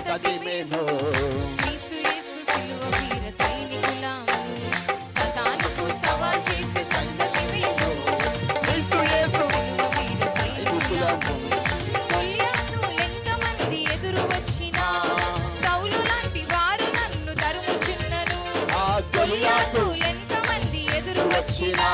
కదిమేను. క్రీస్తు యేసు సిలువ వీర సైనికులాము, సతానుకు సవాల్ చేసే సంగతి మేము. క్రీస్తు యేసు సిలువ వీర సైనికులాము, గొల్యాతులెంతమంది ఎదురు వచ్చినా, సౌలు లాంటి వారు నన్ను తరుముచున్నను. ఆ గొల్యాతు గొల్యాతులెంతమంది ఎదురు వచ్చినా,